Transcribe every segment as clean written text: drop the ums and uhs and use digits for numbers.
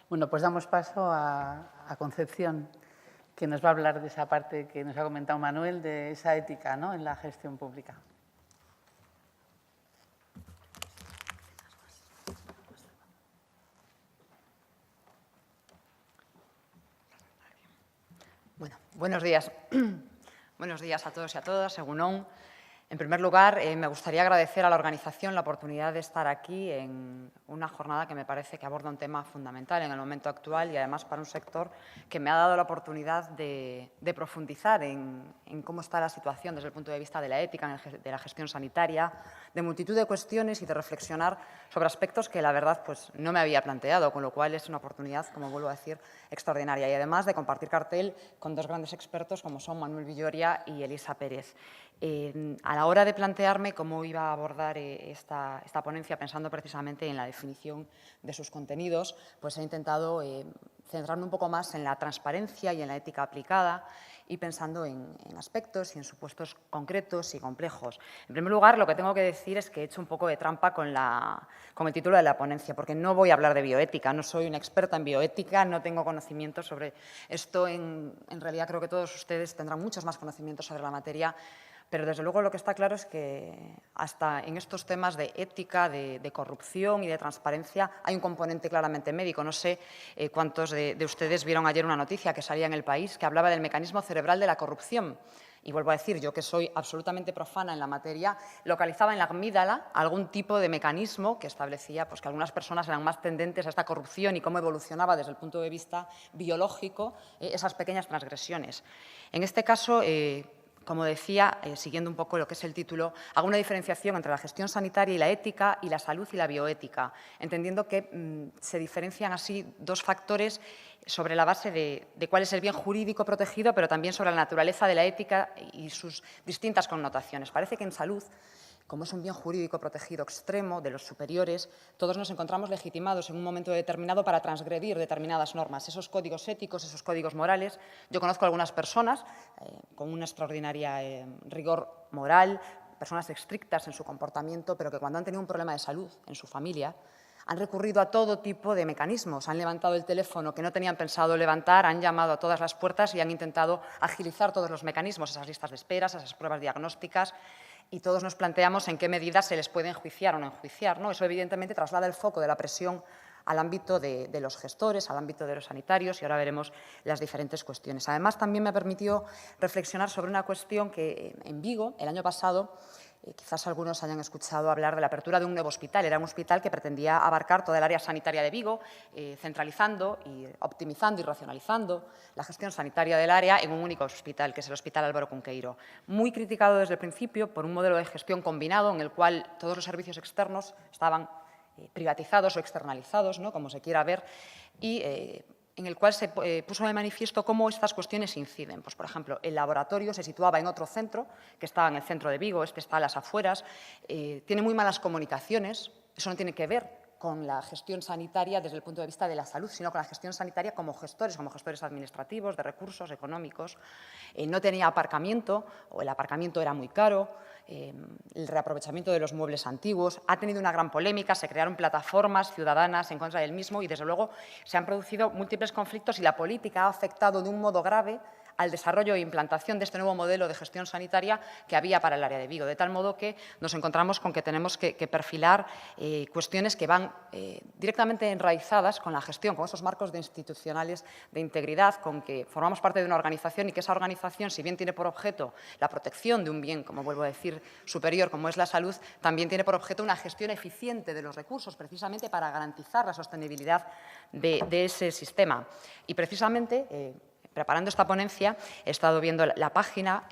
Bueno, pues damos paso a Concepción, que nos va a hablar de esa parte que nos ha comentado Manuel, de esa ética, ¿no?, en la gestión pública. Bueno, buenos días. Buenos días a todos y a todas. Egunon. En primer lugar, me gustaría agradecer a la organización la oportunidad de estar aquí en una jornada que me parece que aborda un tema fundamental en el momento actual y, además, para un sector que me ha dado la oportunidad de profundizar en cómo está la situación desde el punto de vista de la ética, de la gestión sanitaria, de multitud de cuestiones y de reflexionar sobre aspectos que, la verdad, pues, no me había planteado, con lo cual es una oportunidad, como vuelvo a decir, extraordinaria. Y, además, de compartir cartel con dos grandes expertos como son Manuel Villoria y Elisa Pérez. A la hora de plantearme cómo iba a abordar esta ponencia, pensando precisamente en la definición de sus contenidos, pues he intentado centrarme un poco más en la transparencia y en la ética aplicada y pensando en aspectos y en supuestos concretos y complejos. En primer lugar, lo que tengo que decir es que he hecho un poco de trampa con el título de la ponencia, porque no voy a hablar de bioética, no soy una experta en bioética, no tengo conocimiento sobre esto. En realidad, creo que todos ustedes tendrán muchos más conocimientos sobre la materia. Pero, desde luego, lo que está claro es que hasta en estos temas de ética, de corrupción y de transparencia hay un componente claramente médico. No sé cuántos de ustedes vieron ayer una noticia que salía en El País que hablaba del mecanismo cerebral de la corrupción. Y vuelvo a decir, yo que soy absolutamente profana en la materia, localizaba en la amígdala algún tipo de mecanismo que establecía pues, que algunas personas eran más tendentes a esta corrupción y cómo evolucionaba desde el punto de vista biológico esas pequeñas transgresiones. En este caso, como decía, siguiendo un poco lo que es el título, hago una diferenciación entre la gestión sanitaria y la ética y la salud y la bioética, entendiendo que se diferencian así dos factores sobre la base de cuál es el bien jurídico protegido, pero también sobre la naturaleza de la ética y sus distintas connotaciones. Parece que en salud, como es un bien jurídico protegido extremo de los superiores, todos nos encontramos legitimados en un momento determinado para transgredir determinadas normas, esos códigos éticos, esos códigos morales. Yo conozco a algunas personas con una extraordinaria rigor moral, personas estrictas en su comportamiento, pero que cuando han tenido un problema de salud en su familia, han recurrido a todo tipo de mecanismos. Han levantado el teléfono que no tenían pensado levantar, han llamado a todas las puertas y han intentado agilizar todos los mecanismos, esas listas de espera, esas pruebas diagnósticas. Y todos nos planteamos en qué medida se les puede enjuiciar o no enjuiciar, ¿no? Eso, evidentemente, traslada el foco de la presión al ámbito de los gestores, al ámbito de los sanitarios, y ahora veremos las diferentes cuestiones. Además, también me permitió reflexionar sobre una cuestión que en Vigo, el año pasado, quizás algunos hayan escuchado hablar de la apertura de un nuevo hospital. Era un hospital que pretendía abarcar toda el área sanitaria de Vigo, centralizando y optimizando y racionalizando la gestión sanitaria del área en un único hospital, que es el Hospital Álvaro Cunqueiro. Muy criticado desde el principio por un modelo de gestión combinado en el cual todos los servicios externos estaban privatizados o externalizados, ¿no?, como se quiera ver, y en el cual se puso de manifiesto cómo estas cuestiones inciden. Pues, por ejemplo, el laboratorio se situaba en otro centro, que estaba en el centro de Vigo, este está a las afueras, tiene muy malas comunicaciones, eso no tiene que ver con la gestión sanitaria desde el punto de vista de la salud, sino con la gestión sanitaria como gestores administrativos, de recursos económicos. No tenía aparcamiento, o el aparcamiento era muy caro, el reaprovechamiento de los muebles antiguos. Ha tenido una gran polémica, se crearon plataformas ciudadanas en contra del mismo y, desde luego, se han producido múltiples conflictos y la política ha afectado de un modo grave al desarrollo e implantación de este nuevo modelo de gestión sanitaria que había para el área de Vigo, de tal modo que nos encontramos con que tenemos que perfilar cuestiones que van directamente enraizadas con la gestión, con esos marcos institucionales de integridad, con que formamos parte de una organización y que esa organización, si bien tiene por objeto la protección de un bien, como vuelvo a decir, superior, como es la salud, también tiene por objeto una gestión eficiente de los recursos, precisamente para garantizar la sostenibilidad de ese sistema. Y, precisamente, preparando esta ponencia, he estado viendo la página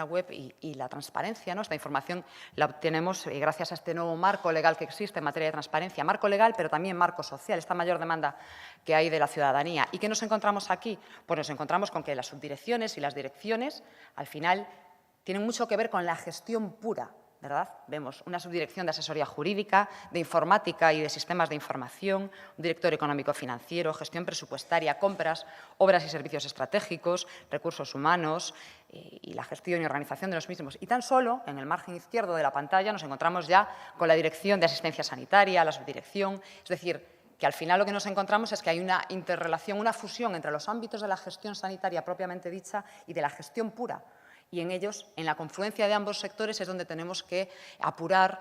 web y la transparencia, ¿no? Esta información la obtenemos gracias a este nuevo marco legal que existe en materia de transparencia. Marco legal, pero también marco social, esta mayor demanda que hay de la ciudadanía. ¿Y qué nos encontramos aquí? Pues nos encontramos con que las subdirecciones y las direcciones, al final, tienen mucho que ver con la gestión pura, ¿verdad? Vemos una subdirección de asesoría jurídica, de informática y de sistemas de información, un director económico-financiero, gestión presupuestaria, compras, obras y servicios estratégicos, recursos humanos y la gestión y organización de los mismos. Y tan solo en el margen izquierdo de la pantalla nos encontramos ya con la dirección de asistencia sanitaria, la subdirección, es decir, que al final lo que nos encontramos es que hay una interrelación, una fusión entre los ámbitos de la gestión sanitaria propiamente dicha y de la gestión pura. Y en ellos, en la confluencia de ambos sectores, es donde tenemos que apurar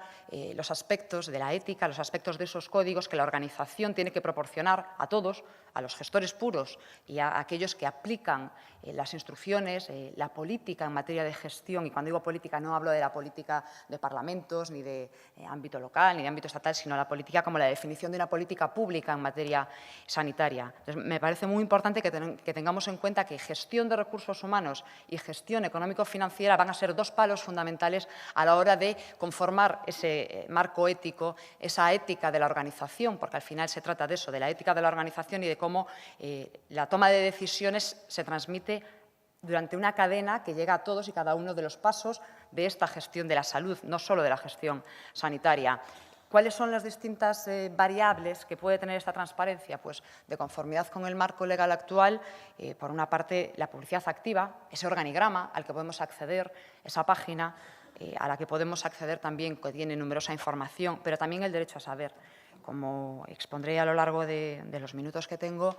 los aspectos de la ética, los aspectos de esos códigos que la organización tiene que proporcionar a todos, a los gestores puros y a aquellos que aplican las instrucciones, la política en materia de gestión. Y cuando digo política no hablo de la política de parlamentos, ni de ámbito local, ni de ámbito estatal, sino la política como la definición de una política pública en materia sanitaria. Entonces, me parece muy importante que tengamos en cuenta que gestión de recursos humanos y gestión económico-financiera van a ser dos palos fundamentales a la hora de conformar ese marco ético, esa ética de la organización, porque al final se trata de eso, de la ética de la organización y de cómo la toma de decisiones se transmite durante una cadena que llega a todos y cada uno de los pasos de esta gestión de la salud, no solo de la gestión sanitaria. ¿Cuáles son las distintas variables que puede tener esta transparencia? Pues de conformidad con el marco legal actual, por una parte, la publicidad activa, ese organigrama al que podemos acceder, esa página a la que podemos acceder también, que tiene numerosa información, pero también el derecho a saber. Como expondré a lo largo de los minutos que tengo,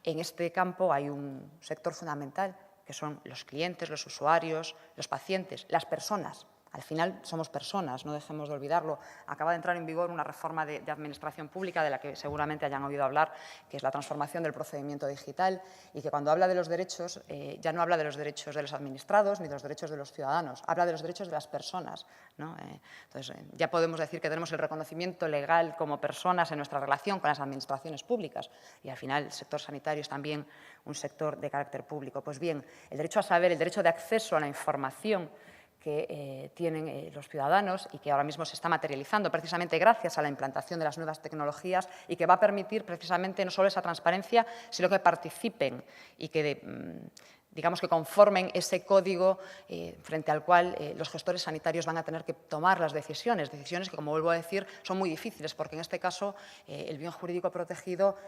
en este campo hay un sector fundamental, que son los clientes, los usuarios, los pacientes, las personas. Al final somos personas, no dejemos de olvidarlo. Acaba de entrar en vigor una reforma de administración pública de la que seguramente hayan oído hablar, que es la transformación del procedimiento digital, y que cuando habla de los derechos, ya no habla de los derechos de los administrados ni de los derechos de los ciudadanos, habla de los derechos de las personas, ¿no? Entonces, ya podemos decir que tenemos el reconocimiento legal como personas en nuestra relación con las administraciones públicas, y al final el sector sanitario es también un sector de carácter público. Pues bien, el derecho a saber, el derecho de acceso a la información que tienen los ciudadanos y que ahora mismo se está materializando precisamente gracias a la implantación de las nuevas tecnologías y que va a permitir precisamente no solo esa transparencia, sino que participen y que digamos que conformen ese código frente al cual los gestores sanitarios van a tener que tomar las decisiones que, como vuelvo a decir, son muy difíciles, porque en este caso el bien jurídico protegido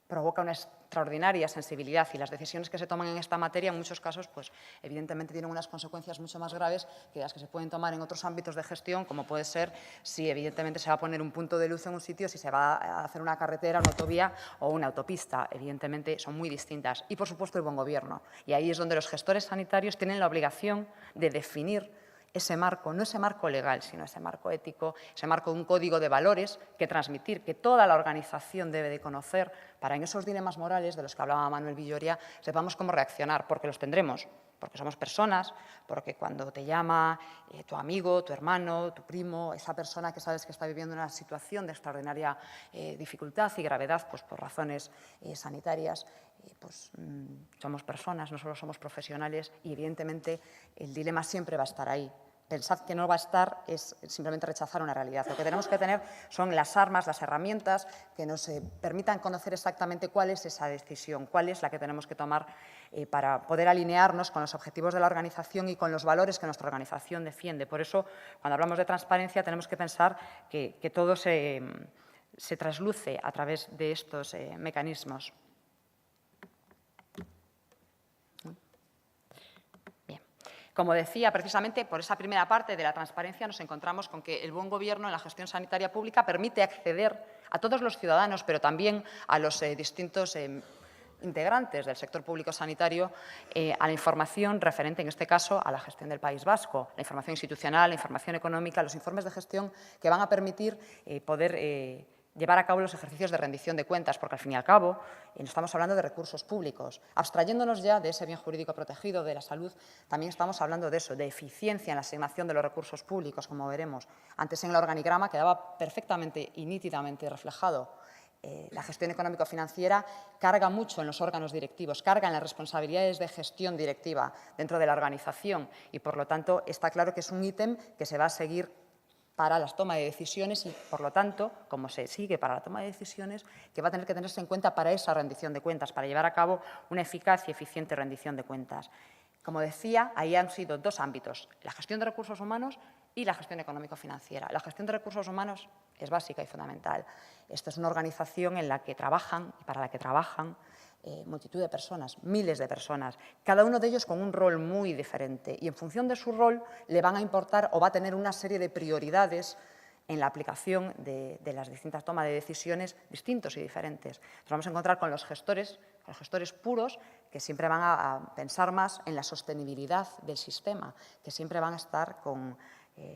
provoca una extraordinaria sensibilidad y las decisiones que se toman en esta materia en muchos casos, pues, evidentemente tienen unas consecuencias mucho más graves que las que se pueden tomar en otros ámbitos de gestión, como puede ser si evidentemente se va a poner un punto de luz en un sitio, si se va a hacer una carretera, una autovía o una autopista. Evidentemente son muy distintas. Y, por supuesto, el buen gobierno. Y ahí es donde los gestores sanitarios tienen la obligación de definir ese marco, no ese marco legal, sino ese marco ético, ese marco de un código de valores que transmitir, que toda la organización debe de conocer para en esos dilemas morales de los que hablaba Manuel Villoria sepamos cómo reaccionar, porque los tendremos, porque somos personas, porque cuando te llama tu amigo, tu hermano, tu primo, esa persona que sabes que está viviendo una situación de extraordinaria dificultad y gravedad, pues por razones sanitarias, pues somos personas, no solo somos profesionales y evidentemente el dilema siempre va a estar ahí. Pensad que no va a estar es simplemente rechazar una realidad. Lo que tenemos que tener son las armas, las herramientas que nos permitan conocer exactamente cuál es esa decisión, cuál es la que tenemos que tomar para poder alinearnos con los objetivos de la organización y con los valores que nuestra organización defiende. Por eso, cuando hablamos de transparencia, tenemos que pensar que todo se trasluce a través de estos mecanismos. Como decía, precisamente por esa primera parte de la transparencia nos encontramos con que el buen gobierno en la gestión sanitaria pública permite acceder a todos los ciudadanos, pero también a los distintos integrantes del sector público sanitario a la información referente, en este caso, a la gestión del País Vasco, la información institucional, la información económica, los informes de gestión que van a permitir poder llevar a cabo los ejercicios de rendición de cuentas, porque al fin y al cabo estamos hablando de recursos públicos. Abstrayéndonos ya de ese bien jurídico protegido, de la salud, también estamos hablando de eso, de eficiencia en la asignación de los recursos públicos, como veremos. Antes en el organigrama quedaba perfectamente y nítidamente reflejado. La gestión económico-financiera carga mucho en los órganos directivos, carga en las responsabilidades de gestión directiva dentro de la organización y, por lo tanto, está claro que es un ítem que se va a seguir para la toma de decisiones y, por lo tanto, como se sigue para la toma de decisiones, que va a tener que tenerse en cuenta para esa rendición de cuentas, para llevar a cabo una eficaz y eficiente rendición de cuentas. Como decía, ahí han sido dos ámbitos, la gestión de recursos humanos y la gestión económico-financiera. La gestión de recursos humanos es básica y fundamental. Esta es una organización en la que trabajan y para la que trabajan multitud de personas, miles de personas, cada uno de ellos con un rol muy diferente y en función de su rol le van a importar o va a tener una serie de prioridades en la aplicación de las distintas tomas de decisiones distintos y diferentes. Nos vamos a encontrar con los gestores puros, que siempre van a pensar más en la sostenibilidad del sistema, que siempre van a estar con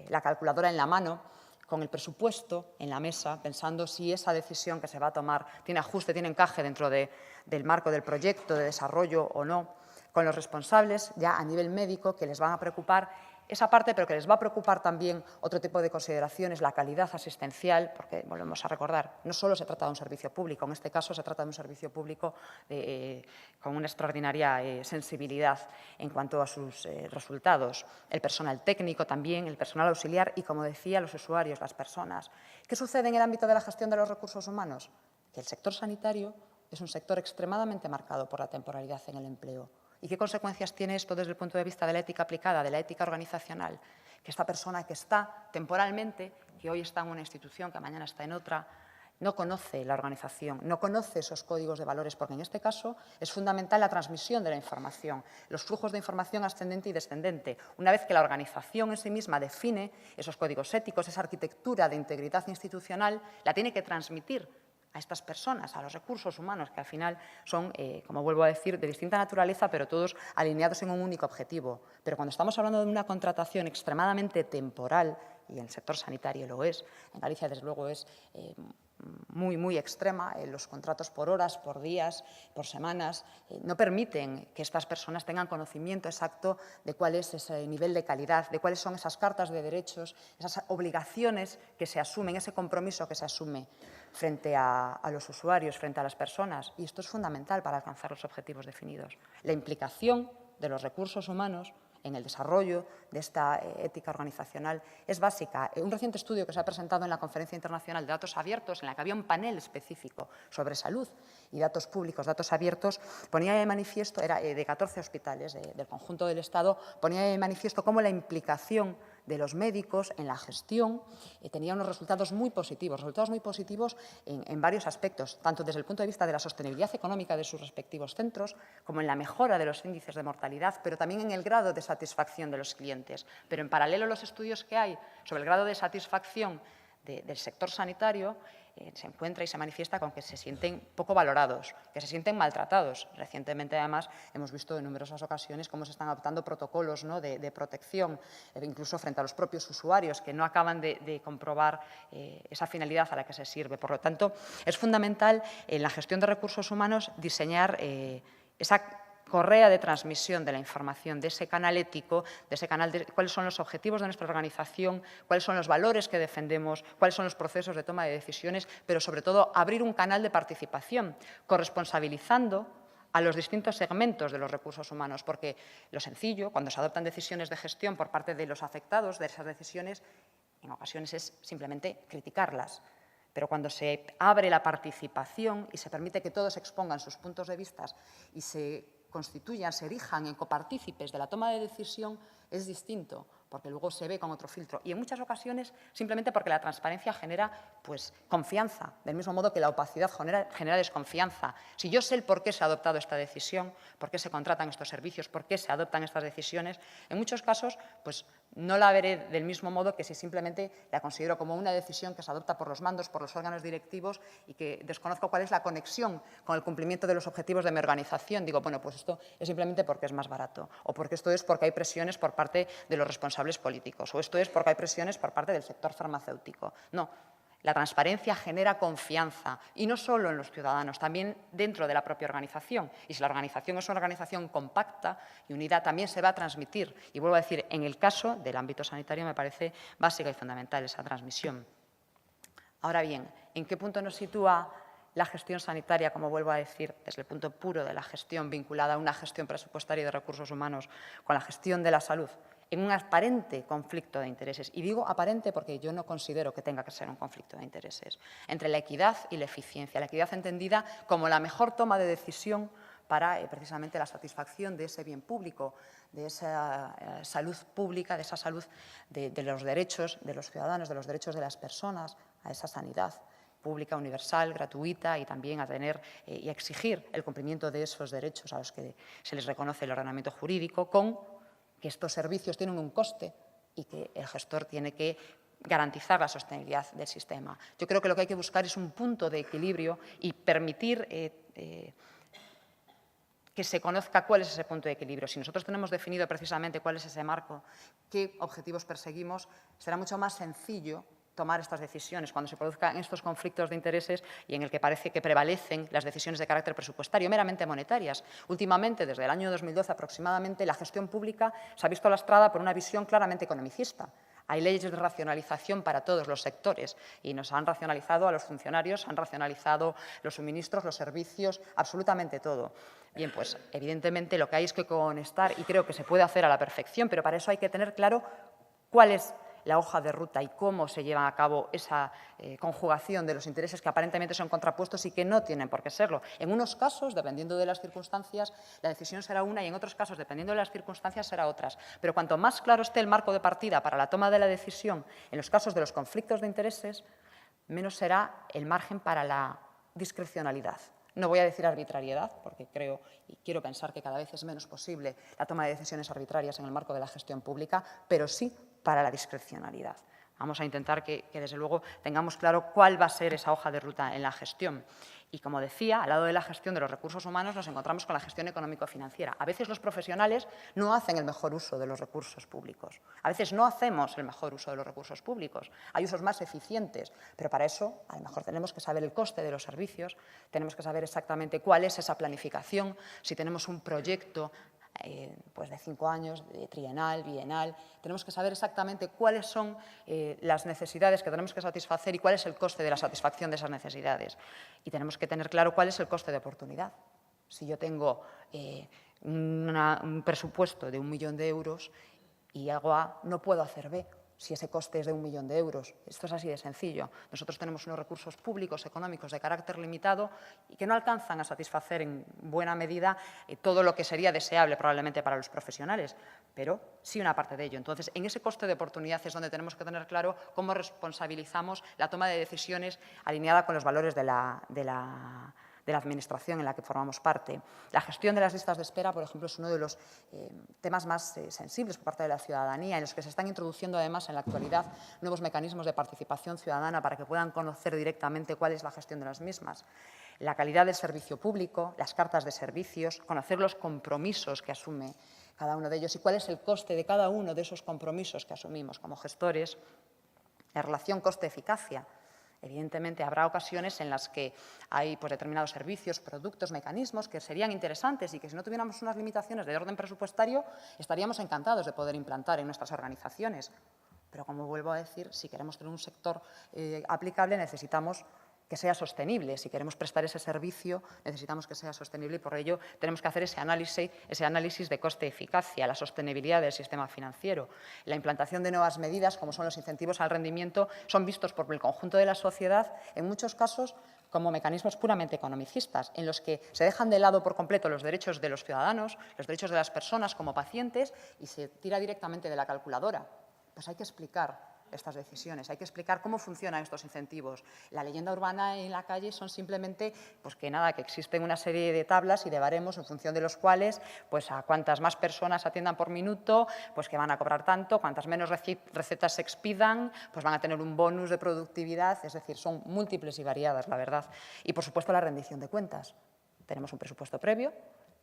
la calculadora en la mano, con el presupuesto en la mesa, pensando si esa decisión que se va a tomar tiene ajuste, tiene encaje dentro del marco del proyecto de desarrollo o no, con los responsables ya a nivel médico, que les van a preocupar esa parte, pero que les va a preocupar también otro tipo de consideraciones, la calidad asistencial, porque, volvemos a recordar, no solo se trata de un servicio público, en este caso se trata de un servicio público con una extraordinaria sensibilidad en cuanto a sus resultados. El personal técnico también, el personal auxiliar y, como decía, los usuarios, las personas. ¿Qué sucede en el ámbito de la gestión de los recursos humanos? Que el sector sanitario es un sector extremadamente marcado por la temporalidad en el empleo. ¿Y qué consecuencias tiene esto desde el punto de vista de la ética aplicada, de la ética organizacional? Que esta persona que está temporalmente, que hoy está en una institución, que mañana está en otra, no conoce la organización, no conoce esos códigos de valores, porque en este caso es fundamental la transmisión de la información, los flujos de información ascendente y descendente. Una vez que la organización en sí misma define esos códigos éticos, esa arquitectura de integridad institucional, la tiene que transmitir a estas personas, a los recursos humanos, que al final son, como vuelvo a decir, de distinta naturaleza, pero todos alineados en un único objetivo. Pero cuando estamos hablando de una contratación extremadamente temporal, y en el sector sanitario lo es, en Galicia desde luego es muy extrema, los contratos por horas, por días, por semanas, no permiten que estas personas tengan conocimiento exacto de cuál es ese nivel de calidad, de cuáles son esas cartas de derechos, esas obligaciones que se asumen, ese compromiso que se asume frente a los usuarios, frente a las personas. Y esto es fundamental para alcanzar los objetivos definidos. La implicación de los recursos humanos en el desarrollo de esta ética organizacional es básica. Un reciente estudio que se ha presentado en la Conferencia Internacional de Datos Abiertos, en la que había un panel específico sobre salud y datos públicos, datos abiertos, ponía de manifiesto, era de 14 hospitales del conjunto del Estado, ponía de manifiesto cómo la implicación de los médicos en la gestión tenía unos resultados muy positivos en varios aspectos, tanto desde el punto de vista de la sostenibilidad económica de sus respectivos centros, como en la mejora de los índices de mortalidad, pero también en el grado de satisfacción de los clientes. Pero en paralelo, los estudios que hay sobre el grado de satisfacción del sector sanitario se encuentra y se manifiesta con que se sienten poco valorados, que se sienten maltratados. Recientemente, además, hemos visto en numerosas ocasiones cómo se están adoptando protocolos, ¿no?, de protección, incluso frente a los propios usuarios, que no acaban de comprobar esa finalidad a la que se sirve. Por lo tanto, es fundamental en la gestión de recursos humanos diseñar esa correa de transmisión de la información, de ese canal ético, de ese canal de cuáles son los objetivos de nuestra organización, cuáles son los valores que defendemos, cuáles son los procesos de toma de decisiones, pero sobre todo abrir un canal de participación, corresponsabilizando a los distintos segmentos de los recursos humanos, porque lo sencillo, cuando se adoptan decisiones de gestión por parte de los afectados de esas decisiones, en ocasiones es simplemente criticarlas. Pero cuando se abre la participación y se permite que todos expongan sus puntos de vista y se constituyan, se erijan en copartícipes de la toma de decisión, es distinto, porque luego se ve con otro filtro. Y en muchas ocasiones, simplemente porque la transparencia genera confianza, del mismo modo que la opacidad genera desconfianza. Si yo sé el por qué se ha adoptado esta decisión, por qué se contratan estos servicios, por qué se adoptan estas decisiones, en muchos casos no la veré del mismo modo que si simplemente la considero como una decisión que se adopta por los mandos, por los órganos directivos y que desconozco cuál es la conexión con el cumplimiento de los objetivos de mi organización. Digo, bueno, pues esto es simplemente porque es más barato, o porque esto es porque hay presiones por parte de los responsables políticos, o esto es porque hay presiones por parte del sector farmacéutico. No. La transparencia genera confianza, y no solo en los ciudadanos, también dentro de la propia organización. Y si la organización es una organización compacta y unida, también se va a transmitir. Y vuelvo a decir, en el caso del ámbito sanitario me parece básica y fundamental esa transmisión. Ahora bien, ¿en qué punto nos sitúa la gestión sanitaria, como vuelvo a decir, desde el punto puro de la gestión vinculada a una gestión presupuestaria de recursos humanos con la gestión de la salud? En un aparente conflicto de intereses. Y digo aparente porque yo no considero que tenga que ser un conflicto de intereses. Entre la equidad y la eficiencia. La equidad entendida como la mejor toma de decisión para precisamente la satisfacción de ese bien público, de esa salud pública, de esa salud de los derechos de los ciudadanos, de los derechos de las personas, a esa sanidad pública, universal, gratuita, y también a tener y a exigir el cumplimiento de esos derechos a los que se les reconoce el ordenamiento jurídico, con que estos servicios tienen un coste y que el gestor tiene que garantizar la sostenibilidad del sistema. Yo creo que lo que hay que buscar es un punto de equilibrio y permitir que se conozca cuál es ese punto de equilibrio. Si nosotros tenemos definido precisamente cuál es ese marco, qué objetivos perseguimos, será mucho más sencillo tomar estas decisiones cuando se produzcan estos conflictos de intereses y en el que parece que prevalecen las decisiones de carácter presupuestario, meramente monetarias. Últimamente, desde el año 2012 aproximadamente, la gestión pública se ha visto lastrada por una visión claramente economicista. Hay leyes de racionalización para todos los sectores y nos han racionalizado a los funcionarios, han racionalizado los suministros, los servicios, absolutamente todo. Bien, pues evidentemente lo que hay es que conectar y creo que se puede hacer a la perfección, pero para eso hay que tener claro cuál es la hoja de ruta y cómo se lleva a cabo esa conjugación de los intereses que aparentemente son contrapuestos y que no tienen por qué serlo. En unos casos, dependiendo de las circunstancias, la decisión será una y en otros casos, dependiendo de las circunstancias, será otras. Pero cuanto más claro esté el marco de partida para la toma de la decisión en los casos de los conflictos de intereses, menos será el margen para la discrecionalidad. No voy a decir arbitrariedad, porque creo y quiero pensar que cada vez es menos posible la toma de decisiones arbitrarias en el marco de la gestión pública, pero sí para la discrecionalidad. Vamos a intentar que, desde luego, tengamos claro cuál va a ser esa hoja de ruta en la gestión. Y, como decía, al lado de la gestión de los recursos humanos nos encontramos con la gestión económico-financiera. A veces los profesionales no hacen el mejor uso de los recursos públicos. A veces no hacemos el mejor uso de los recursos públicos. Hay usos más eficientes, pero para eso a lo mejor tenemos que saber el coste de los servicios, tenemos que saber exactamente cuál es esa planificación, si tenemos un proyecto pues de 5 años, de trienal, bienal. Tenemos que saber exactamente cuáles son las necesidades que tenemos que satisfacer y cuál es el coste de la satisfacción de esas necesidades. Y tenemos que tener claro cuál es el coste de oportunidad. Si yo tengo un presupuesto de 1 millón de euros y hago A, no puedo hacer B si ese coste es de 1 millón de euros. Esto es así de sencillo. Nosotros tenemos unos recursos públicos, económicos, de carácter limitado y que no alcanzan a satisfacer en buena medida todo lo que sería deseable probablemente para los profesionales, pero sí una parte de ello. Entonces, en ese coste de oportunidad es donde tenemos que tener claro cómo responsabilizamos la toma de decisiones alineada con los valores de la Administración en la que formamos parte. La gestión de las listas de espera, por ejemplo, es uno de los temas más sensibles por parte de la ciudadanía, en los que se están introduciendo, además, en la actualidad, nuevos mecanismos de participación ciudadana para que puedan conocer directamente cuál es la gestión de las mismas. La calidad del servicio público, las cartas de servicios, conocer los compromisos que asume cada uno de ellos y cuál es el coste de cada uno de esos compromisos que asumimos como gestores. La relación coste-eficacia. Evidentemente, habrá ocasiones en las que hay determinados servicios, productos, mecanismos que serían interesantes y que, si no tuviéramos unas limitaciones de orden presupuestario, estaríamos encantados de poder implantar en nuestras organizaciones. Pero, como vuelvo a decir, si queremos tener un sector aplicable, necesitamos que sea sostenible. Si queremos prestar ese servicio, necesitamos que sea sostenible y, por ello, tenemos que hacer ese análisis de coste-eficacia, la sostenibilidad del sistema financiero. La implantación de nuevas medidas, como son los incentivos al rendimiento, son vistos por el conjunto de la sociedad, en muchos casos, como mecanismos puramente economicistas, en los que se dejan de lado por completo los derechos de los ciudadanos, los derechos de las personas como pacientes y se tira directamente de la calculadora. Pues hay que explicar estas decisiones, hay que explicar cómo funcionan estos incentivos. La leyenda urbana en la calle son simplemente que existen una serie de tablas y de baremos en función de los cuales a cuantas más personas atiendan por minuto, que van a cobrar tanto, cuantas menos recetas se expidan, van a tener un bonus de productividad, es decir, son múltiples y variadas, la verdad. Y, por supuesto, la rendición de cuentas. Tenemos un presupuesto previo,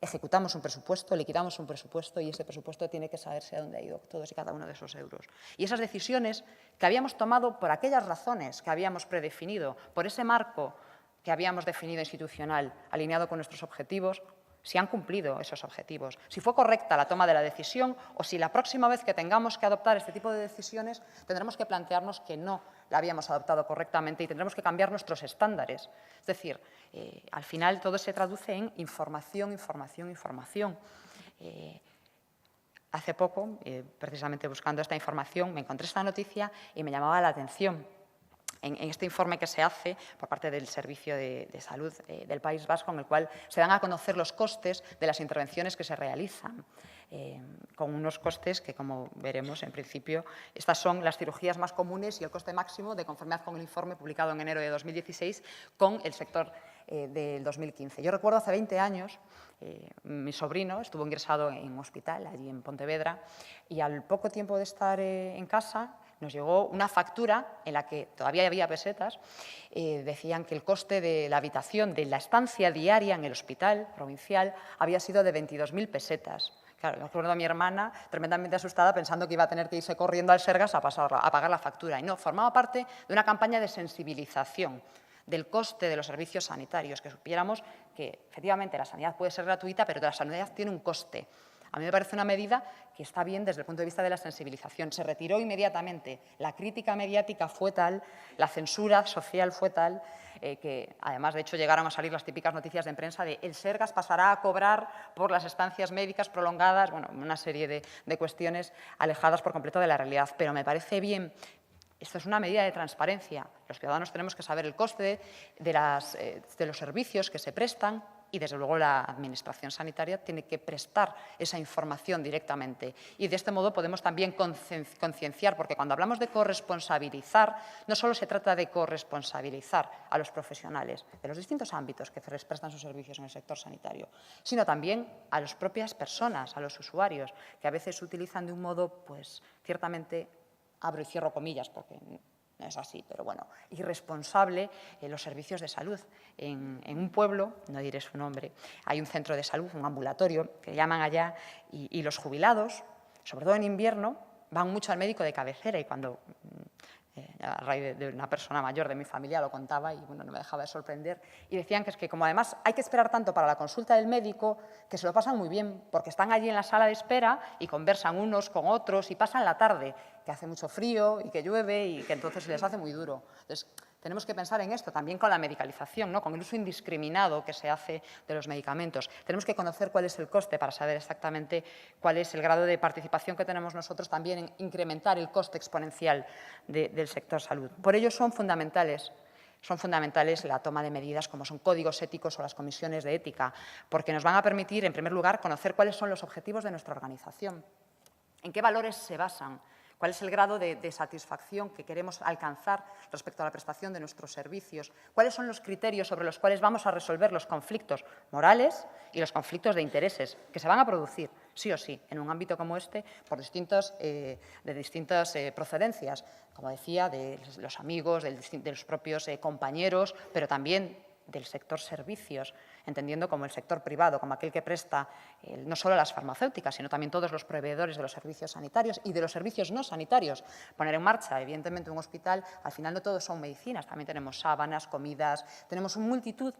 ejecutamos un presupuesto, liquidamos un presupuesto y ese presupuesto tiene que saberse a dónde ha ido todos y cada uno de esos euros. Y esas decisiones que habíamos tomado por aquellas razones que habíamos predefinido, por ese marco que habíamos definido institucional, alineado con nuestros objetivos, si han cumplido esos objetivos, si fue correcta la toma de la decisión o si la próxima vez que tengamos que adoptar este tipo de decisiones tendremos que plantearnos que no la habíamos adoptado correctamente y tendremos que cambiar nuestros estándares. Es decir, al final todo se traduce en información, información, información. Hace poco, precisamente buscando esta información, me encontré esta noticia y me llamaba la atención. En este informe que se hace por parte del Servicio de Salud del País Vasco, en el cual se dan a conocer los costes de las intervenciones que se realizan, con unos costes que, como veremos, en principio, estas son las cirugías más comunes y el coste máximo de conformidad con el informe publicado en enero de 2016 con el sector del 2015. Yo recuerdo hace 20 años, mi sobrino estuvo ingresado en un hospital allí en Pontevedra y al poco tiempo de estar en casa nos llegó una factura en la que todavía había pesetas. Decían que el coste de la habitación, de la estancia diaria en el hospital provincial, había sido de 22.000 pesetas. Claro, me acuerdo a mi hermana tremendamente asustada pensando que iba a tener que irse corriendo al Sergas a pagar la factura. Y no, formaba parte de una campaña de sensibilización del coste de los servicios sanitarios, que supiéramos que efectivamente la sanidad puede ser gratuita, pero la sanidad tiene un coste. A mí me parece una medida que está bien desde el punto de vista de la sensibilización. Se retiró inmediatamente, la crítica mediática fue tal, la censura social fue tal, que además, de hecho, llegaron a salir las típicas noticias de prensa de el Sergas pasará a cobrar por las estancias médicas prolongadas, bueno, una serie de cuestiones alejadas por completo de la realidad. Pero me parece bien. Esto es una medida de transparencia. Los ciudadanos tenemos que saber el coste de los servicios que se prestan y, desde luego, la Administración sanitaria tiene que prestar esa información directamente. Y de este modo podemos también concienciar, porque cuando hablamos de corresponsabilizar, no solo se trata de corresponsabilizar a los profesionales de los distintos ámbitos que les prestan sus servicios en el sector sanitario, sino también a las propias personas, a los usuarios, que a veces utilizan de un modo, pues, ciertamente, abro y cierro comillas, porque no es así, pero bueno, irresponsable los servicios de salud. En un pueblo, no diré su nombre, hay un centro de salud, un ambulatorio, que llaman allá, y los jubilados, sobre todo en invierno, van mucho al médico de cabecera y cuando, a raíz de una persona mayor de mi familia, lo contaba y bueno, no me dejaba de sorprender, y decían que es que como además hay que esperar tanto para la consulta del médico, que se lo pasan muy bien, porque están allí en la sala de espera y conversan unos con otros y pasan la tarde, que hace mucho frío y que llueve y que entonces se les hace muy duro. Entonces, tenemos que pensar en esto también con la medicalización, ¿no? Con el uso indiscriminado que se hace de los medicamentos. Tenemos que conocer cuál es el coste para saber exactamente cuál es el grado de participación que tenemos nosotros también en incrementar el coste exponencial del sector salud. Por ello son fundamentales la toma de medidas como son códigos éticos o las comisiones de ética, porque nos van a permitir, en primer lugar, conocer cuáles son los objetivos de nuestra organización, en qué valores se basan, cuál es el grado de satisfacción que queremos alcanzar respecto a la prestación de nuestros servicios, cuáles son los criterios sobre los cuales vamos a resolver los conflictos morales y los conflictos de intereses que se van a producir, sí o sí, en un ámbito como este, por de distintas procedencias, como decía, de los amigos, de los propios compañeros, pero también del sector servicios, entendiendo como el sector privado, como aquel que presta no solo las farmacéuticas, sino también todos los proveedores de los servicios sanitarios y de los servicios no sanitarios. Poner en marcha, evidentemente, un hospital, al final no todos son medicinas, también tenemos sábanas, comidas, tenemos una multitud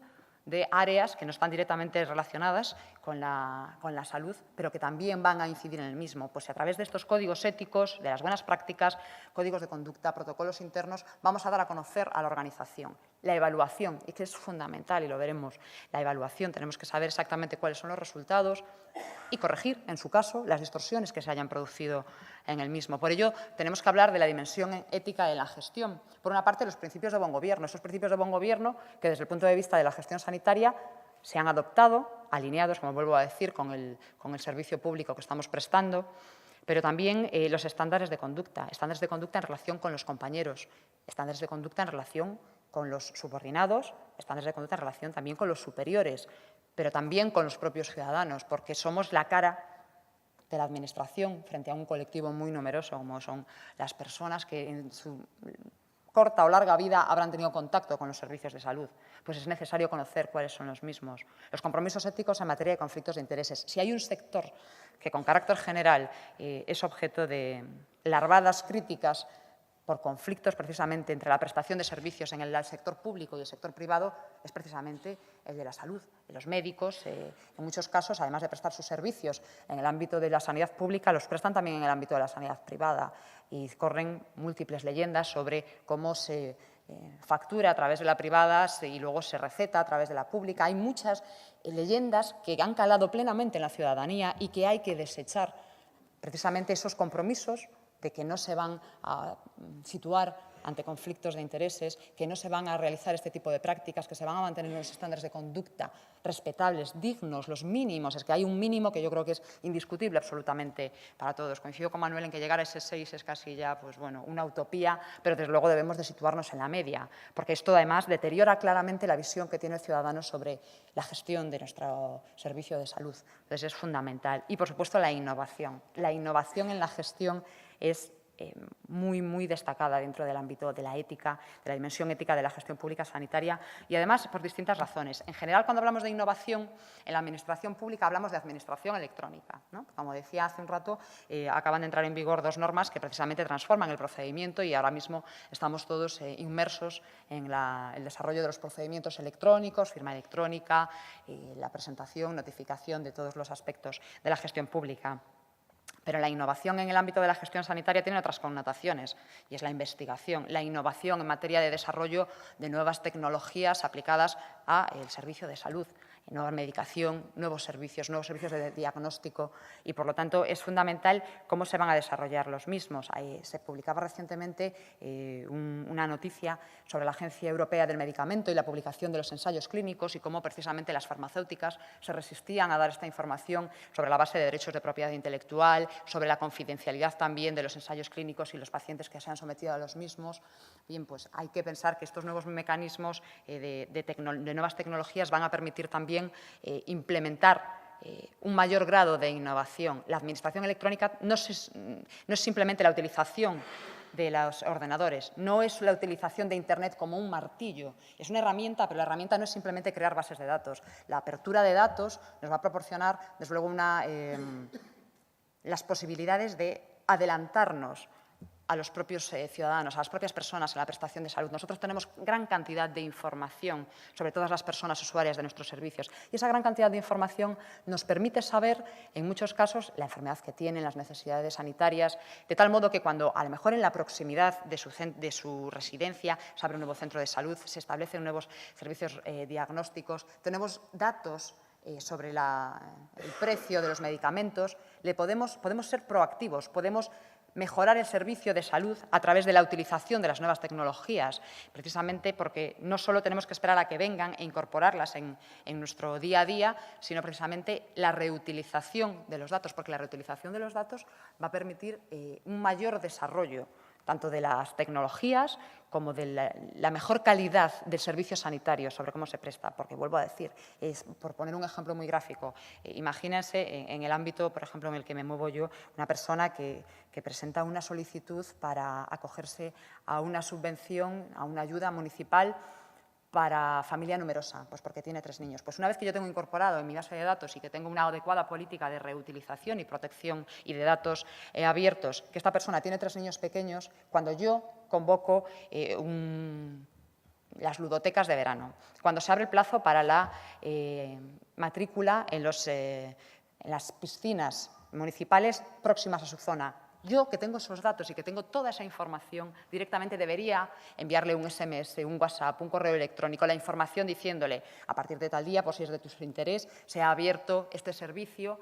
de áreas que no están directamente relacionadas con la salud, pero que también van a incidir en el mismo. Pues a través de estos códigos éticos, de las buenas prácticas, códigos de conducta, protocolos internos, vamos a dar a conocer a la organización. La evaluación, y que es fundamental, y lo veremos, la evaluación, tenemos que saber exactamente cuáles son los resultados y corregir, en su caso, las distorsiones que se hayan producido en el mismo. Por ello, tenemos que hablar de la dimensión ética de la gestión. Por una parte, los principios de buen gobierno, esos principios de buen gobierno que, desde el punto de vista de la gestión sanitaria, se han adoptado, alineados, como vuelvo a decir, con el servicio público que estamos prestando, pero también los estándares de conducta en relación con los compañeros, estándares de conducta en relación con los subordinados, estándares de conducta en relación también con los superiores, pero también con los propios ciudadanos, porque somos la cara de la Administración frente a un colectivo muy numeroso, como son las personas que en su corta o larga vida habrán tenido contacto con los servicios de salud. Pues es necesario conocer cuáles son los mismos. Los compromisos éticos en materia de conflictos de intereses. Si hay un sector que, con carácter general, es objeto de larvadas críticas por conflictos precisamente entre la prestación de servicios en el sector público y el sector privado, es precisamente el de la salud. Los médicos, en muchos casos, además de prestar sus servicios en el ámbito de la sanidad pública, los prestan también en el ámbito de la sanidad privada y corren múltiples leyendas sobre cómo se factura a través de la privada y luego se receta a través de la pública. Hay muchas leyendas que han calado plenamente en la ciudadanía y que hay que desechar precisamente esos compromisos de que no se van a situar ante conflictos de intereses, que no se van a realizar este tipo de prácticas, que se van a mantener unos estándares de conducta respetables, dignos, los mínimos. Es que hay un mínimo que yo creo que es indiscutible absolutamente para todos. Coincido con Manuel en que llegar a ese 6 es casi ya, pues bueno, una utopía, pero desde luego debemos de situarnos en la media, porque esto además deteriora claramente la visión que tiene el ciudadano sobre la gestión de nuestro servicio de salud. Entonces es fundamental. Y, por supuesto, la innovación. La innovación en la gestión es muy destacada dentro del ámbito de la ética, de la dimensión ética de la gestión pública sanitaria y, además, por distintas razones. En general, cuando hablamos de innovación en la administración pública, hablamos de administración electrónica, ¿no? Como decía hace un rato, acaban de entrar en vigor 2 normas que precisamente transforman el procedimiento y ahora mismo estamos todos inmersos en el desarrollo de los procedimientos electrónicos, firma electrónica, la presentación, notificación de todos los aspectos de la gestión pública. Pero la innovación en el ámbito de la gestión sanitaria tiene otras connotaciones, y es la investigación, la innovación en materia de desarrollo de nuevas tecnologías aplicadas al servicio de salud, nueva medicación, nuevos servicios de diagnóstico y, por lo tanto, es fundamental cómo se van a desarrollar los mismos. Se publicaba recientemente una noticia sobre la Agencia Europea del Medicamento y la publicación de los ensayos clínicos y cómo precisamente las farmacéuticas se resistían a dar esta información sobre la base de derechos de propiedad intelectual, sobre la confidencialidad también de los ensayos clínicos y los pacientes que se han sometido a los mismos. Bien, pues hay que pensar que estos nuevos mecanismos de nuevas tecnologías van a permitir también implementar un mayor grado de innovación. La administración electrónica no es simplemente la utilización de los ordenadores, no es la utilización de Internet como un martillo. Es una herramienta, pero la herramienta no es simplemente crear bases de datos. La apertura de datos nos va a proporcionar, desde luego, las posibilidades de adelantarnos a los propios ciudadanos, a las propias personas en la prestación de salud. Nosotros tenemos gran cantidad de información sobre todas las personas usuarias de nuestros servicios y esa gran cantidad de información nos permite saber, en muchos casos, la enfermedad que tienen, las necesidades sanitarias, de tal modo que cuando, a lo mejor en la proximidad de su residencia, se abre un nuevo centro de salud, se establecen nuevos servicios diagnósticos, tenemos datos sobre el precio de los medicamentos, podemos ser proactivos, podemos mejorar el servicio de salud a través de la utilización de las nuevas tecnologías, precisamente porque no solo tenemos que esperar a que vengan e incorporarlas en nuestro día a día, sino precisamente la reutilización de los datos, porque la reutilización de los datos va a permitir un mayor desarrollo tanto de las tecnologías como de la mejor calidad del servicio sanitario sobre cómo se presta. Porque, vuelvo a decir, por poner un ejemplo muy gráfico, imagínense en el ámbito, por ejemplo, en el que me muevo yo, una persona que presenta una solicitud para acogerse a una subvención, a una ayuda municipal para familia numerosa, pues porque tiene 3 niños. Pues una vez que yo tengo incorporado en mi base de datos y que tengo una adecuada política de reutilización y protección y de datos abiertos, que esta persona tiene 3 niños pequeños, cuando yo convoco las ludotecas de verano, cuando se abre el plazo para la matrícula en las piscinas municipales próximas a su zona, yo, que tengo esos datos y que tengo toda esa información, directamente debería enviarle un SMS, un WhatsApp, un correo electrónico, la información diciéndole, a partir de tal día, por si es de tu interés, se ha abierto este servicio,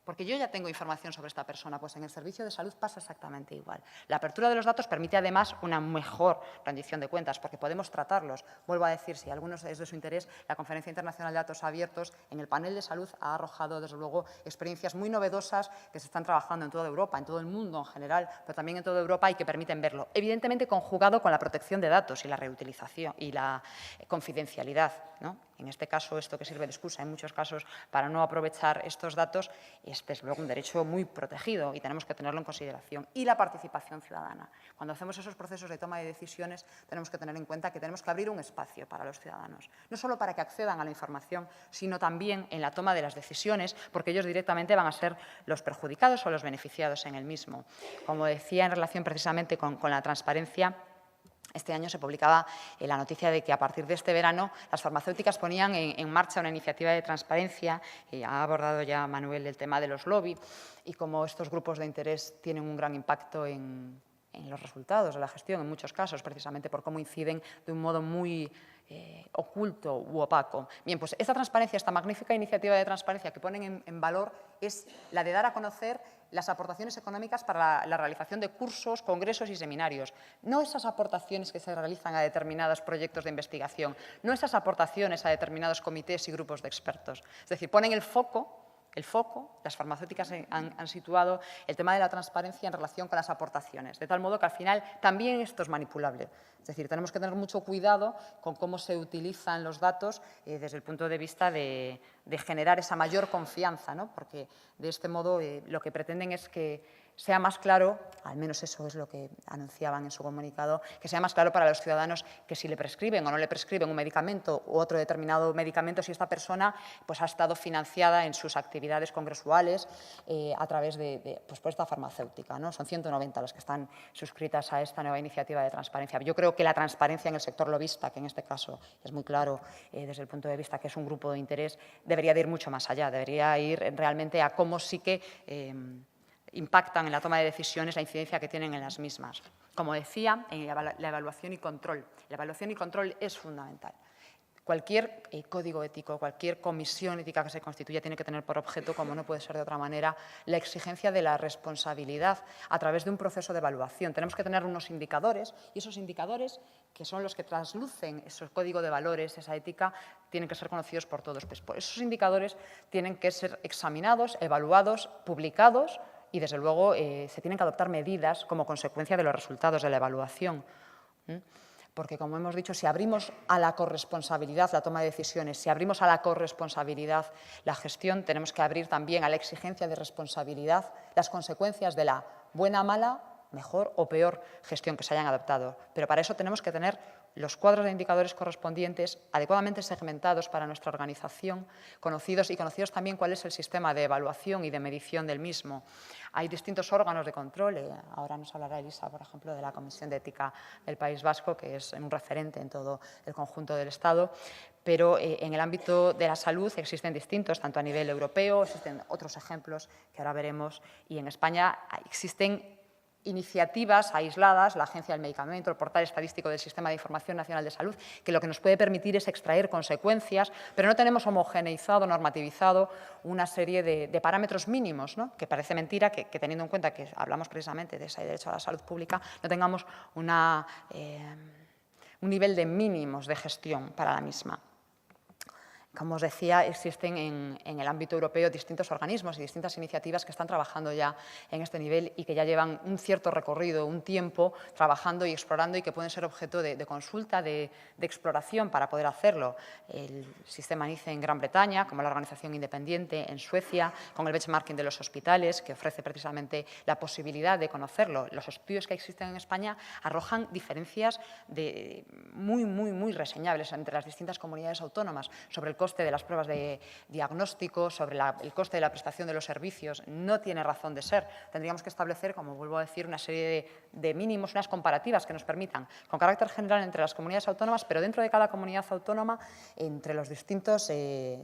porque yo ya tengo información sobre esta persona. Pues en el servicio de salud pasa exactamente igual. La apertura de los datos permite, además, una mejor rendición de cuentas, porque podemos tratarlos. Vuelvo a decir, si a algunos es de su interés, la Conferencia Internacional de Datos Abiertos en el panel de salud ha arrojado, desde luego, experiencias muy novedosas que se están trabajando en toda Europa, en todo el mundo en general, pero también en toda Europa y que permiten verlo. Evidentemente, conjugado con la protección de datos y la reutilización y la confidencialidad, ¿no? En este caso, esto que sirve de excusa en muchos casos para no aprovechar estos datos, es desde luego un derecho muy protegido y tenemos que tenerlo en consideración. Y la participación ciudadana. Cuando hacemos esos procesos de toma de decisiones, tenemos que tener en cuenta que tenemos que abrir un espacio para los ciudadanos, no solo para que accedan a la información, sino también en la toma de las decisiones, porque ellos directamente van a ser los perjudicados o los beneficiados en el mismo. Como decía, en relación precisamente con la transparencia, este año se publicaba la noticia de que a partir de este verano las farmacéuticas ponían en marcha una iniciativa de transparencia. Ha abordado ya Manuel el tema de los lobby y cómo estos grupos de interés tienen un gran impacto en los resultados de la gestión, en muchos casos, precisamente por cómo inciden de un modo muy oculto u opaco. Bien, pues esta transparencia, esta magnífica iniciativa de transparencia que ponen en valor es la de dar a conocer las aportaciones económicas para la realización de cursos, congresos y seminarios. No esas aportaciones que se realizan a determinados proyectos de investigación, no esas aportaciones a determinados comités y grupos de expertos. Es decir, ponen el foco, las farmacéuticas han situado el tema de la transparencia en relación con las aportaciones, de tal modo que al final también esto es manipulable. Es decir, tenemos que tener mucho cuidado con cómo se utilizan los datos desde el punto de vista de generar esa mayor confianza, ¿no? Porque de este modo lo que pretenden es que sea más claro, al menos eso es lo que anunciaban en su comunicado, que sea más claro para los ciudadanos que si le prescriben o no le prescriben un medicamento u otro determinado medicamento, si esta persona pues, ha estado financiada en sus actividades congresuales a través de esta farmacéutica, ¿no? Son 190 las que están suscritas a esta nueva iniciativa de transparencia. Yo creo que la transparencia en el sector lobista, que en este caso es muy claro desde el punto de vista que es un grupo de interés, debería de ir mucho más allá, debería ir realmente a cómo sí que impactan en la toma de decisiones, la incidencia que tienen en las mismas. Como decía, en la evaluación y control. La evaluación y control es fundamental. Cualquier código ético, cualquier comisión ética que se constituya tiene que tener por objeto, como no puede ser de otra manera, la exigencia de la responsabilidad a través de un proceso de evaluación. Tenemos que tener unos indicadores y esos indicadores, que son los que traslucen ese código de valores, esa ética, tienen que ser conocidos por todos. Pues esos indicadores tienen que ser examinados, evaluados, publicados y, desde luego, se tienen que adoptar medidas como consecuencia de los resultados de la evaluación. Porque, como hemos dicho, si abrimos a la corresponsabilidad la toma de decisiones, si abrimos a la corresponsabilidad la gestión, tenemos que abrir también a la exigencia de responsabilidad las consecuencias de la buena, mala, mejor o peor gestión que se hayan adoptado. Pero para eso tenemos que tener los cuadros de indicadores correspondientes adecuadamente segmentados para nuestra organización, conocidos también cuál es el sistema de evaluación y de medición del mismo. Hay distintos órganos de control, ahora nos hablará Elisa, por ejemplo, de la Comisión de Ética del País Vasco, que es un referente en todo el conjunto del Estado, pero en el ámbito de la salud existen distintos, tanto a nivel europeo, existen otros ejemplos que ahora veremos, y en España existen iniciativas aisladas, la Agencia del Medicamento, el Portal Estadístico del Sistema de Información Nacional de Salud, que lo que nos puede permitir es extraer consecuencias, pero no tenemos homogeneizado, normativizado una serie de parámetros mínimos, ¿no? Que parece mentira que teniendo en cuenta que hablamos precisamente de ese derecho a la salud pública, no tengamos un nivel de mínimos de gestión para la misma. Como os decía, existen en el ámbito europeo distintos organismos y distintas iniciativas que están trabajando ya en este nivel y que ya llevan un cierto recorrido, un tiempo, trabajando y explorando y que pueden ser objeto de consulta, de exploración para poder hacerlo. El sistema NICE en Gran Bretaña, como la organización independiente en Suecia, con el benchmarking de los hospitales, que ofrece precisamente la posibilidad de conocerlo. Los estudios que existen en España arrojan diferencias muy reseñables entre las distintas comunidades autónomas sobre el coste de las pruebas de diagnóstico, sobre el coste de la prestación de los servicios. No tiene razón de ser. Tendríamos que establecer, como vuelvo a decir, una serie de mínimos, unas comparativas que nos permitan, con carácter general entre las comunidades autónomas, pero dentro de cada comunidad autónoma, entre los distintos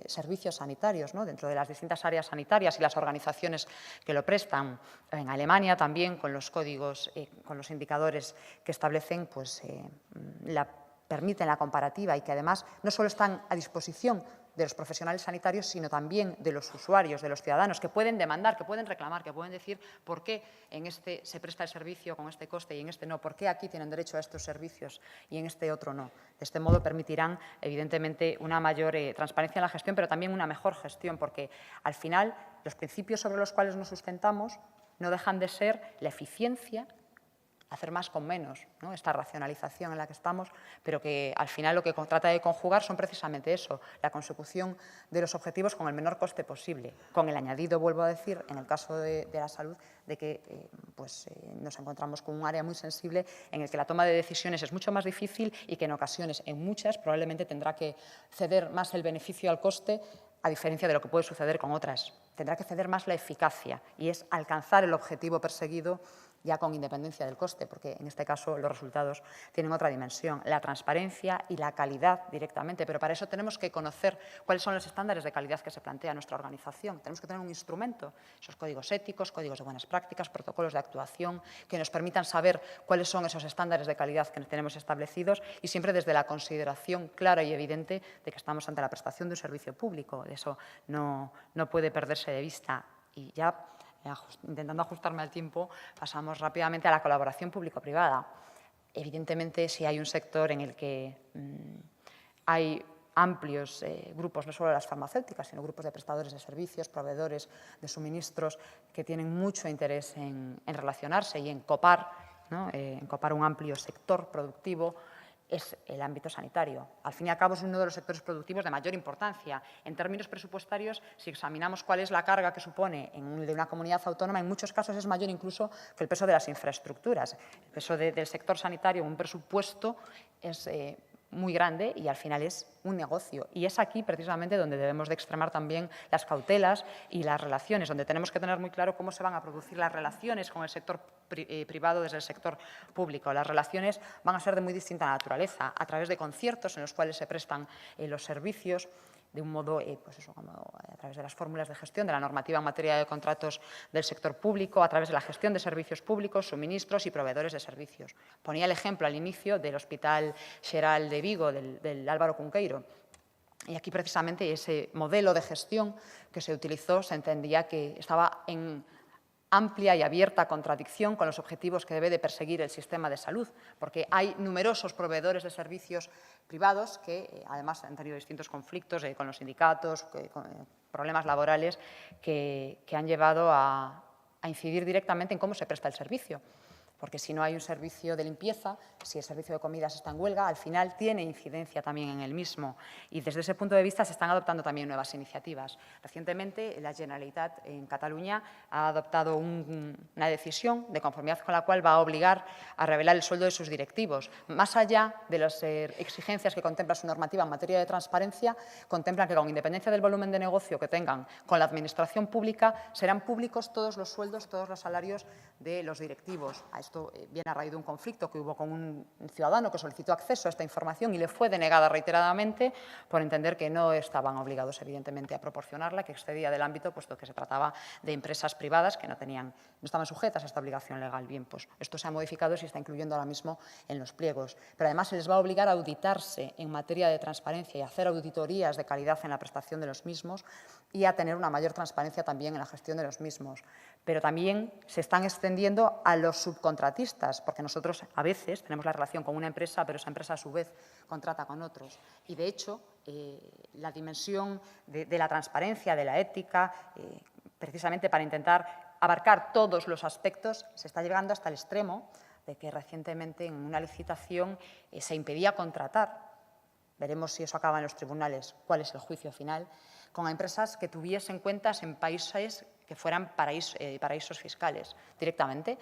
servicios sanitarios, ¿no? Dentro de las distintas áreas sanitarias y las organizaciones que lo prestan. En Alemania también, con los códigos, con los indicadores que establecen, pues, permiten la comparativa y que además no solo están a disposición de los profesionales sanitarios, sino también de los usuarios, de los ciudadanos, que pueden demandar, que pueden reclamar, que pueden decir por qué en este se presta el servicio con este coste y en este no, por qué aquí tienen derecho a estos servicios y en este otro no. De este modo permitirán, evidentemente, una mayor transparencia en la gestión, pero también una mejor gestión, porque al final los principios sobre los cuales nos sustentamos no dejan de ser la eficiencia, hacer más con menos, ¿no? Esta racionalización en la que estamos, pero que al final lo que trata de conjugar son precisamente eso, la consecución de los objetivos con el menor coste posible, con el añadido, vuelvo a decir, en el caso de la salud, de que nos encontramos con un área muy sensible en el que la toma de decisiones es mucho más difícil y que en ocasiones, en muchas, probablemente tendrá que ceder más el beneficio al coste, a diferencia de lo que puede suceder con otras. Tendrá que ceder más la eficacia y es alcanzar el objetivo perseguido ya con independencia del coste, porque en este caso los resultados tienen otra dimensión, la transparencia y la calidad directamente, pero para eso tenemos que conocer cuáles son los estándares de calidad que se plantea nuestra organización. Tenemos que tener un instrumento, esos códigos éticos, códigos de buenas prácticas, protocolos de actuación, que nos permitan saber cuáles son esos estándares de calidad que tenemos establecidos y siempre desde la consideración clara y evidente de que estamos ante la prestación de un servicio público. Eso no puede perderse de vista. Y ya, intentando ajustarme al tiempo, pasamos rápidamente a la colaboración público-privada. Evidentemente, si hay un sector en el que hay amplios grupos, no solo las farmacéuticas, sino grupos de prestadores de servicios, proveedores de suministros, que tienen mucho interés en relacionarse y en copar, ¿no? En copar un amplio sector productivo, es el ámbito sanitario. Al fin y al cabo, es uno de los sectores productivos de mayor importancia. En términos presupuestarios, si examinamos cuál es la carga que supone de una comunidad autónoma, en muchos casos es mayor incluso que el peso de las infraestructuras. El peso del sector sanitario en un presupuesto es muy grande y al final es un negocio. Y es aquí precisamente donde debemos de extremar también las cautelas y las relaciones, donde tenemos que tener muy claro cómo se van a producir las relaciones con el sector privado desde el sector público. Las relaciones van a ser de muy distinta naturaleza, a través de conciertos en los cuales se prestan los servicios, de un modo, pues eso, como a través de las fórmulas de gestión, de la normativa en materia de contratos del sector público, a través de la gestión de servicios públicos, suministros y proveedores de servicios. Ponía el ejemplo al inicio del Hospital Xeral de Vigo, del Álvaro Cunqueiro. Y aquí, precisamente, ese modelo de gestión que se utilizó se entendía que estaba en amplia y abierta contradicción con los objetivos que debe de perseguir el sistema de salud, porque hay numerosos proveedores de servicios privados que, además, han tenido distintos conflictos con los sindicatos, con problemas laborales que han llevado a incidir directamente en cómo se presta el servicio. Porque si no hay un servicio de limpieza, si el servicio de comidas está en huelga, al final tiene incidencia también en el mismo. Y desde ese punto de vista se están adoptando también nuevas iniciativas. Recientemente, la Generalitat en Cataluña ha adoptado una decisión de conformidad con la cual va a obligar a revelar el sueldo de sus directivos. Más allá de las exigencias que contempla su normativa en materia de transparencia, contemplan que, con independencia del volumen de negocio que tengan con la administración pública, serán públicos todos los sueldos, todos los salarios de los directivos. Esto viene a raíz de un conflicto que hubo con un ciudadano que solicitó acceso a esta información y le fue denegada reiteradamente por entender que no estaban obligados, evidentemente, a proporcionarla, que excedía del ámbito, puesto que se trataba de empresas privadas que no estaban sujetas a esta obligación legal. Bien, pues esto se ha modificado y se está incluyendo ahora mismo en los pliegos. Pero además se les va a obligar a auditarse en materia de transparencia y a hacer auditorías de calidad en la prestación de los mismos y a tener una mayor transparencia también en la gestión de los mismos. Pero también se están extendiendo a los subcontratistas, porque nosotros a veces tenemos la relación con una empresa, pero esa empresa a su vez contrata con otros. Y de hecho, la dimensión de la transparencia, de la ética, precisamente para intentar abarcar todos los aspectos, se está llegando hasta el extremo de que recientemente en una licitación se impedía contratar, veremos si eso acaba en los tribunales, cuál es el juicio final, con empresas que tuviesen cuentas en países que fueran paraísos fiscales. Directamente,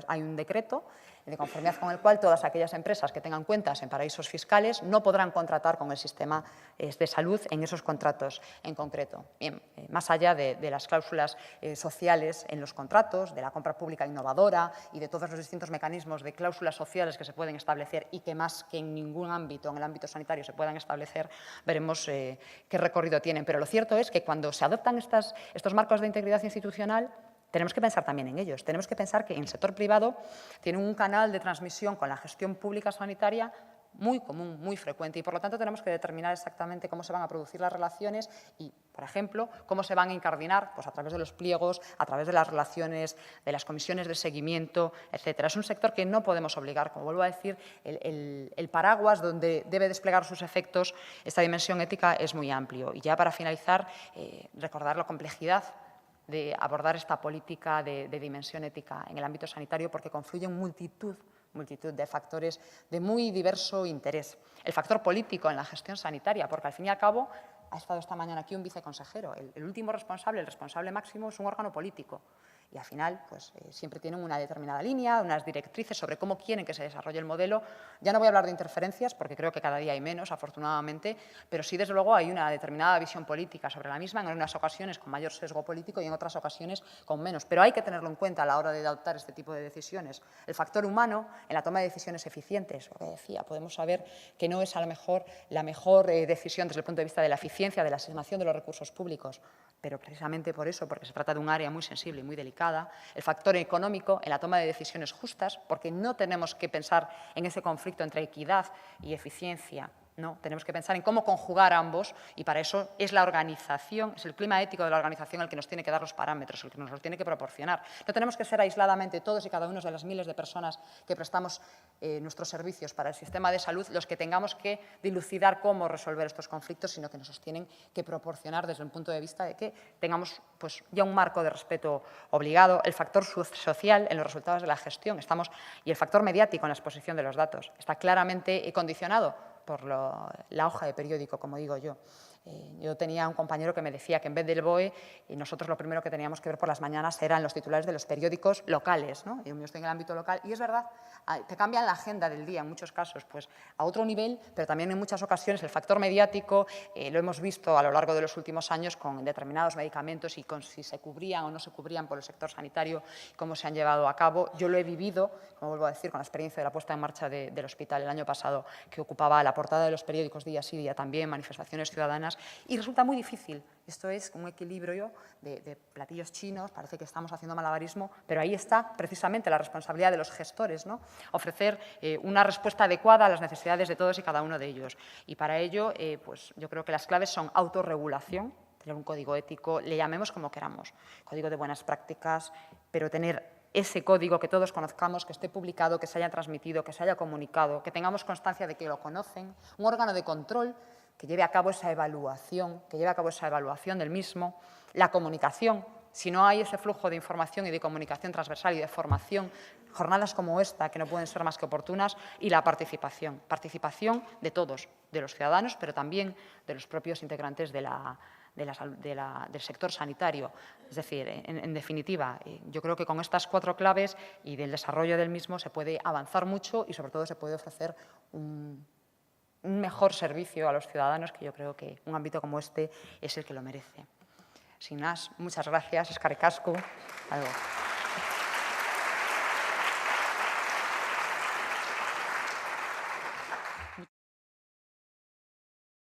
hay un decreto de conformidad con el cual todas aquellas empresas que tengan cuentas en paraísos fiscales no podrán contratar con el sistema de salud en esos contratos en concreto. Bien, más allá de las cláusulas sociales en los contratos, de la compra pública innovadora y de todos los distintos mecanismos de cláusulas sociales que se pueden establecer y que más que en ningún ámbito, en el ámbito sanitario, se puedan establecer, veremos qué recorrido tienen. Pero lo cierto es que cuando se adoptan estos marcos de integridad institucional, tenemos que pensar también en ellos. Tenemos que pensar que en el sector privado tiene un canal de transmisión con la gestión pública sanitaria muy común, muy frecuente, y por lo tanto tenemos que determinar exactamente cómo se van a producir las relaciones y, por ejemplo, cómo se van a incardinar, pues a través de los pliegos, a través de las relaciones, de las comisiones de seguimiento, etcétera. Es un sector que no podemos obligar, como vuelvo a decir, el paraguas donde debe desplegar sus efectos esta dimensión ética es muy amplio. Y ya para finalizar, recordar la complejidad de abordar esta política de dimensión ética en el ámbito sanitario, porque confluyen multitud de factores de muy diverso interés. El factor político en la gestión sanitaria, porque al fin y al cabo ha estado esta mañana aquí un viceconsejero. El último responsable, el responsable máximo, es un órgano político. Y al final, pues, siempre tienen una determinada línea, unas directrices sobre cómo quieren que se desarrolle el modelo. Ya no voy a hablar de interferencias, porque creo que cada día hay menos, afortunadamente, pero sí, desde luego, hay una determinada visión política sobre la misma, en unas ocasiones con mayor sesgo político y en otras ocasiones con menos. Pero hay que tenerlo en cuenta a la hora de adoptar este tipo de decisiones. El factor humano en la toma de decisiones eficientes, lo que decía, podemos saber que no es a lo mejor la mejor decisión desde el punto de vista de la eficiencia, de la asignación de los recursos públicos, pero precisamente por eso, porque se trata de un área muy sensible y muy delicada. El factor económico en la toma de decisiones justas, porque no tenemos que pensar en ese conflicto entre equidad y eficiencia. ¿no? Tenemos que pensar en cómo conjugar ambos y para eso es la organización, es el clima ético de la organización el que nos tiene que dar los parámetros, el que nos los tiene que proporcionar. No tenemos que ser aisladamente todos y cada uno de las miles de personas que prestamos nuestros servicios para el sistema de salud los que tengamos que dilucidar cómo resolver estos conflictos, sino que nos los tienen que proporcionar desde un punto de vista de que tengamos pues, ya un marco de respeto obligado, el factor social en los resultados de la gestión y el factor mediático en la exposición de los datos. Está claramente condicionado por la hoja de periódico, como digo yo. Yo tenía un compañero que me decía que en vez del BOE, nosotros lo primero que teníamos que ver por las mañanas eran los titulares de los periódicos locales, ¿no? Yo estoy en el ámbito local y es verdad, te cambian la agenda del día en muchos casos, pues a otro nivel, pero también en muchas ocasiones el factor mediático lo hemos visto a lo largo de los últimos años con determinados medicamentos y con si se cubrían o no se cubrían por el sector sanitario, cómo se han llevado a cabo. Yo lo he vivido, como vuelvo a decir, con la experiencia de la puesta en marcha del hospital el año pasado, que ocupaba la portada de los periódicos día sí día también, manifestaciones ciudadanas, y resulta muy difícil. Esto es un equilibrio de platillos chinos, parece que estamos haciendo malabarismo, pero ahí está precisamente la responsabilidad de los gestores, ¿no? Ofrecer una respuesta adecuada a las necesidades de todos y cada uno de ellos. Y para ello, pues yo creo que las claves son autorregulación, tener un código ético, le llamemos como queramos, código de buenas prácticas, pero tener ese código que todos conozcamos, que esté publicado, que se haya transmitido, que se haya comunicado, que tengamos constancia de que lo conocen, un órgano de control que lleve a cabo esa evaluación, del mismo, la comunicación. Si no hay ese flujo de información y de comunicación transversal y de formación, jornadas como esta, que no pueden ser más que oportunas, y la participación de todos, de los ciudadanos, pero también de los propios integrantes del sector sanitario. Es decir, en definitiva, yo creo que con estas 4 claves y del desarrollo del mismo se puede avanzar mucho y, sobre todo, se puede ofrecer un mejor servicio a los ciudadanos, que yo creo que un ámbito como este es el que lo merece. Sin más, muchas gracias, eskerrik asko.